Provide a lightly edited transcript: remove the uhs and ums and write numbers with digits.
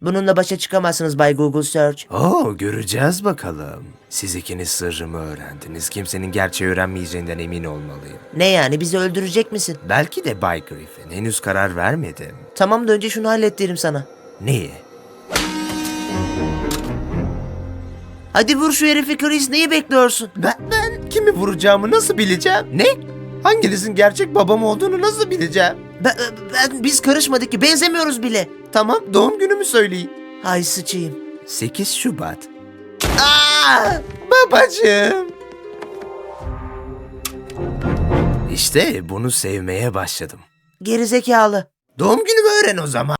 Bununla başa çıkamazsınız Bay Google Search. Göreceğiz bakalım. Siz ikiniz sırrımı öğrendiniz. Kimsenin gerçeği öğrenmeyeceğinden emin olmalıyım. Ne yani, bizi öldürecek misin? Belki de Bay Griffin. Henüz karar vermedim. Tamam da önce şunu hallet derim sana. Neyi? Hadi vur şu herifi Chris, neyi bekliyorsun? Ben kimi vuracağımı nasıl bileceğim? Ne? Hanginizin gerçek babam olduğunu nasıl bileceğim? Biz karışmadık ki, benzemiyoruz bile. Tamam, doğum günümü söyleyin. Hay sıçayım. 8 Şubat. Aa! Babacığım. İşte bunu sevmeye başladım. Gerizekalı. Doğum günümü öğren o zaman.